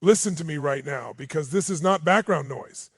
Listen to me right now, because this is not background noise.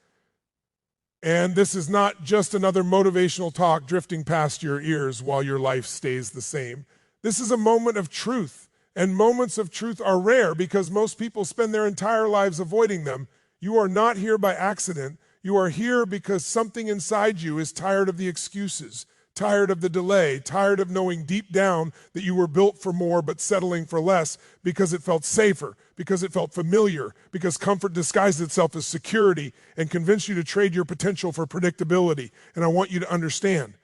And this is not just another motivational talk drifting past your ears while your life stays the same. This is a moment of truth, and moments of truth are rare because most people spend their entire lives avoiding them. You are not here by accident. You are here because something inside you is tired of the excuses, tired of the delay, tired of knowing deep down that you were built for more but settling for less because it felt safer, because it felt familiar, because comfort disguised itself as security and convinced you to trade your potential for predictability. And I want you to understand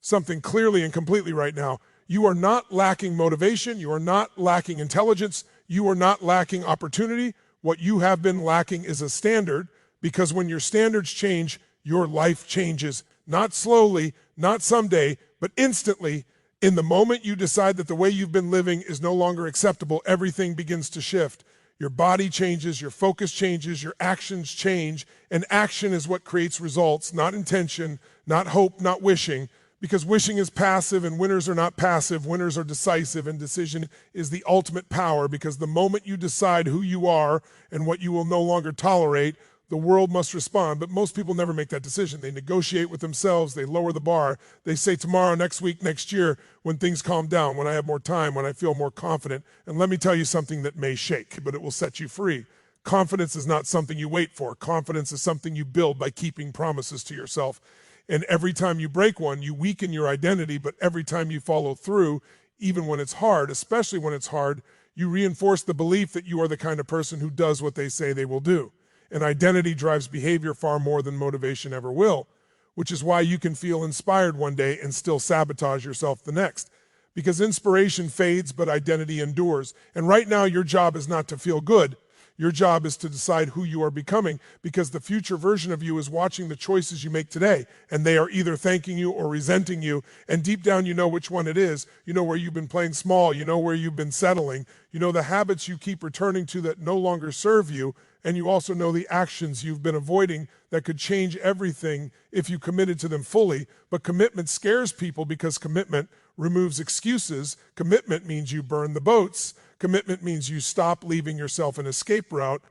something clearly and completely right now. You are not lacking motivation. You are not lacking intelligence. You are not lacking opportunity. What you have been lacking is a standard, because when your standards change, your life changes. Not slowly, not someday, but instantly. In the moment you decide that the way you've been living is no longer acceptable, everything begins to shift. Your body changes, your focus changes, your actions change, and action is what creates results, not intention, not hope, not wishing, because wishing is passive and winners are not passive. Winners are decisive, and decision is the ultimate power, because the moment you decide who you are and what you will no longer tolerate, the world must respond. But most people never make that decision. They negotiate with themselves. They lower the bar. They say tomorrow, next week, next year, when things calm down, when I have more time, when I feel more confident. And let me tell you something that may shake, but it will set you free. Confidence is not something you wait for. Confidence is something you build by keeping promises to yourself. And every time you break one, you weaken your identity. But every time you follow through, even when it's hard, especially when it's hard, you reinforce the belief that you are the kind of person who does what they say they will do. And identity drives behavior far more than motivation ever will, which is why you can feel inspired one day and still sabotage yourself the next. Because inspiration fades, but identity endures. And right now, your job is not to feel good. Your job is to decide who you are becoming, because the future version of you is watching the choices you make today, and they are either thanking you or resenting you. And deep down, you know which one it is. You know where you've been playing small. You know where you've been settling. You know the habits you keep returning to that no longer serve you. And you also know the actions you've been avoiding that could change everything if you committed to them fully. But commitment scares people because commitment removes excuses. Commitment means you burn the boats. Commitment means you stop leaving yourself an escape route.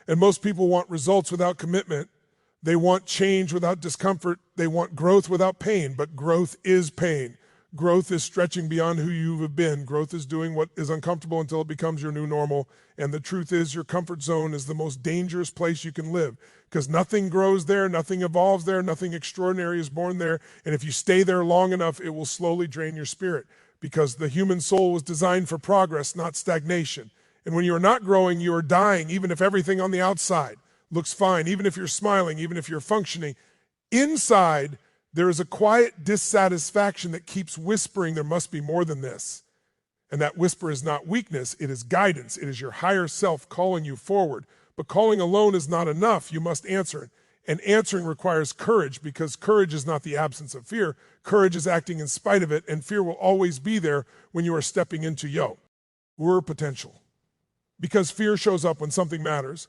And most people want results without commitment. They want change without discomfort. They want growth without pain. But growth is pain. Growth is stretching beyond who you have been. Growth is doing what is uncomfortable until it becomes your new normal. And the truth is, your comfort zone is the most dangerous place you can live, because nothing grows there, nothing evolves there, nothing extraordinary is born there. And if you stay there long enough, it will slowly drain your spirit, because the human soul was designed for progress, not stagnation. And when you are not growing, you are dying, even if everything on the outside looks fine, even if you're smiling, even if you're functioning. Inside, there is a quiet dissatisfaction that keeps whispering, there must be more than this. And that whisper is not weakness, it is guidance. It is your higher self calling you forward. But calling alone is not enough. You must answer it. And answering requires courage, because courage is not the absence of fear. Courage is acting in spite of it, and fear will always be there when you are stepping into your potential. Because fear shows up when something matters.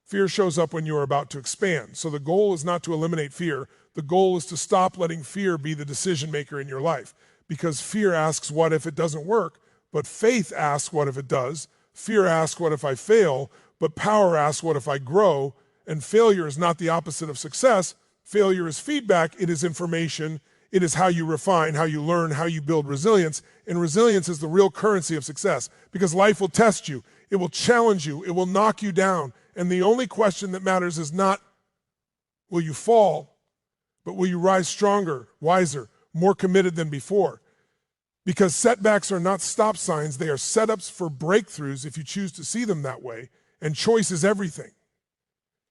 Fear shows up when you are about to expand. So the goal is not to eliminate fear. The goal is to stop letting fear be the decision maker in your life. Because fear asks, what if it doesn't work? But faith asks, what if it does? Fear asks, what if I fail? But power asks, what if I grow? And failure is not the opposite of success. Failure is feedback. It is information. It is how you refine, how you learn, how you build resilience. And resilience is the real currency of success, because life will test you. It will challenge you. It will knock you down. And the only question that matters is not, will you fall, but will you rise stronger, wiser, more committed than before? Because setbacks are not stop signs. They are setups for breakthroughs if you choose to see them that way. And choice is everything.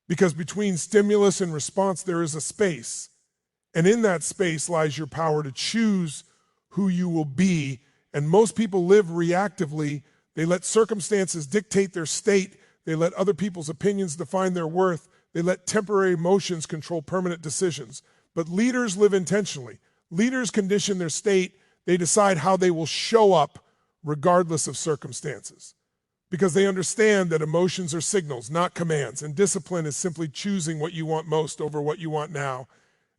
Because between stimulus and response, there is a space. And in that space lies your power to choose who you will be. And most people live reactively. They let circumstances dictate their state. They let other people's opinions define their worth. They let temporary emotions control permanent decisions. But leaders live intentionally. Leaders condition their state. They decide how they will show up regardless of circumstances, because they understand that emotions are signals, not commands, and discipline is simply choosing what you want most over what you want now.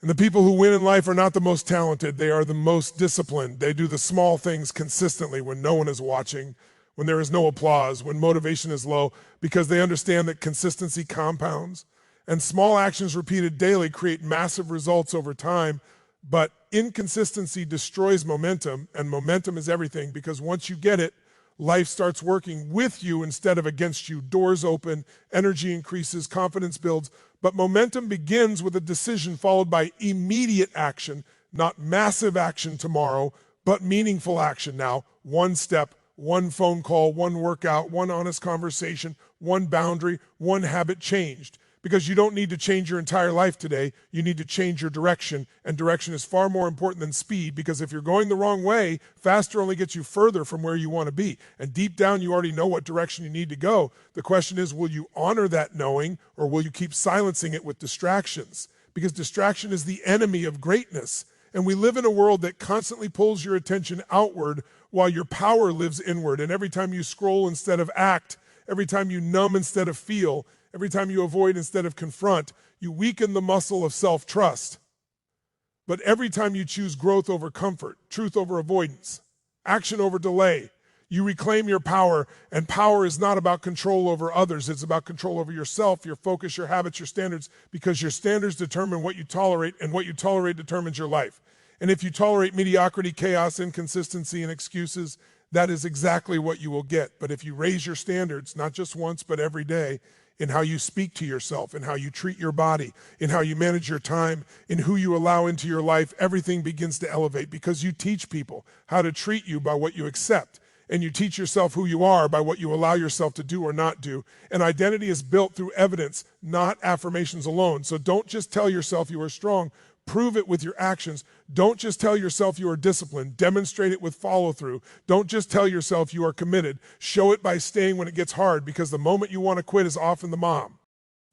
And the people who win in life are not the most talented. They are the most disciplined. They do the small things consistently when no one is watching. when there is no applause, when motivation is low, because they understand that consistency compounds. And small actions repeated daily create massive results over time, but inconsistency destroys momentum, and momentum is everything, because once you get it, life starts working with you instead of against you. Doors open, energy increases, confidence builds, but momentum begins with a decision followed by immediate action, not massive action tomorrow, but meaningful action now. One step, one phone call, one workout, one honest conversation, one boundary, one habit changed. Because you don't need to change your entire life today, you need to change your direction, and direction is far more important than speed, because if you're going the wrong way, faster only gets you further from where you want to be. And deep down, you already know what direction you need to go. The question is, will you honor that knowing, or will you keep silencing it with distractions? Because distraction is the enemy of greatness. And we live in a world that constantly pulls your attention outward while your power lives inward. And every time you scroll instead of act, every time you numb instead of feel, every time you avoid instead of confront, you weaken the muscle of self-trust. But every time you choose growth over comfort, truth over avoidance, action over delay, you reclaim your power. And power is not about control over others. It's about control over yourself, your focus, your habits, your standards, because your standards determine what you tolerate, and what you tolerate determines your life. And if you tolerate mediocrity, chaos, inconsistency, and excuses, that is exactly what you will get. But if you raise your standards, not just once, but every day, in how you speak to yourself, in how you treat your body, in how you manage your time, in who you allow into your life, everything begins to elevate, because you teach people how to treat you by what you accept, and you teach yourself who you are by what you allow yourself to do or not do. And identity is built through evidence, not affirmations alone. So don't just tell yourself you are strong, prove it with your actions. Don't just tell yourself you are disciplined, demonstrate it with follow-through. Don't just tell yourself you are committed, show it by staying when it gets hard, because the moment you want to quit is often the mom.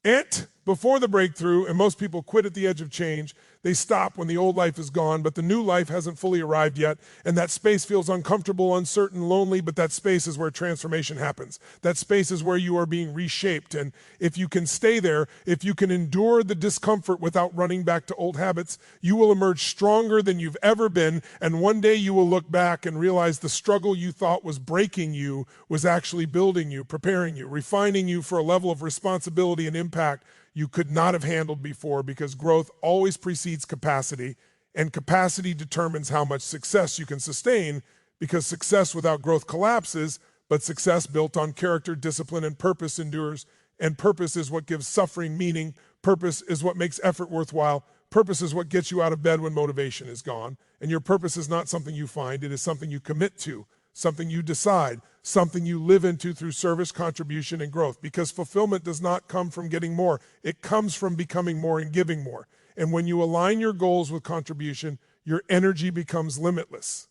And before the breakthrough, and most people quit at the edge of change, they stop when the old life is gone, but the new life hasn't fully arrived yet, and that space feels uncomfortable, uncertain, lonely, but that space is where transformation happens. That space is where you are being reshaped, and if you can stay there, if you can endure the discomfort without running back to old habits, you will emerge stronger than you've ever been, and one day you will look back and realize the struggle you thought was breaking you was actually building you, preparing you, refining you for a level of responsibility and impact you could not have handled before, because growth always precedes capacity, and capacity determines how much success you can sustain, because success without growth collapses, but success built on character, discipline, and purpose endures, and purpose is what gives suffering meaning. Purpose is what makes effort worthwhile. Purpose is what gets you out of bed when motivation is gone, and your purpose is not something you find, it is something you commit to, something you decide, something you live into through service, contribution, and growth, because fulfillment does not come from getting more. It comes from becoming more and giving more. And when you align your goals with contribution, your energy becomes limitless,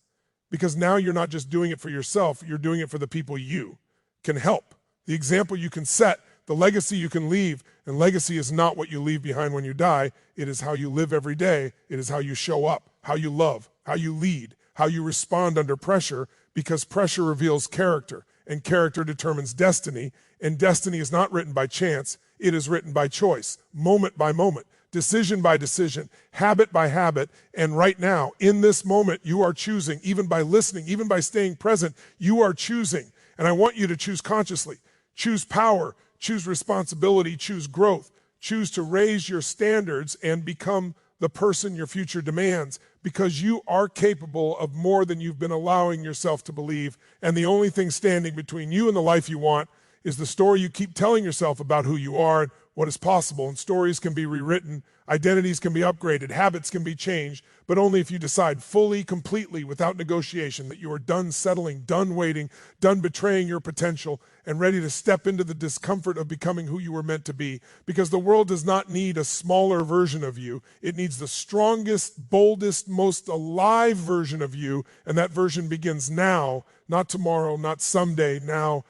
because now you're not just doing it for yourself, you're doing it for the people you can help, the example you can set, the legacy you can leave. And legacy is not what you leave behind when you die. It is how you live every day. It is how you show up, how you love, how you lead, how you respond under pressure, because pressure reveals character, and character determines destiny, and destiny is not written by chance, it is written by choice, moment by moment, decision by decision, habit by habit, and right now, in this moment, you are choosing, even by listening, even by staying present, you are choosing, and I want you to choose consciously. Choose power, choose responsibility, choose growth, choose to raise your standards and become the person your future demands, because you are capable of more than you've been allowing yourself to believe. And the only thing standing between you and the life you want is the story you keep telling yourself about who you are and what is possible. And stories can be rewritten, identities can be upgraded, habits can be changed, but only if you decide fully, completely, without negotiation, that you are done settling, done waiting, done betraying your potential, and ready to step into the discomfort of becoming who you were meant to be. Because the world does not need a smaller version of you. It needs the strongest, boldest, most alive version of you, and that version begins now, not tomorrow, not someday, now.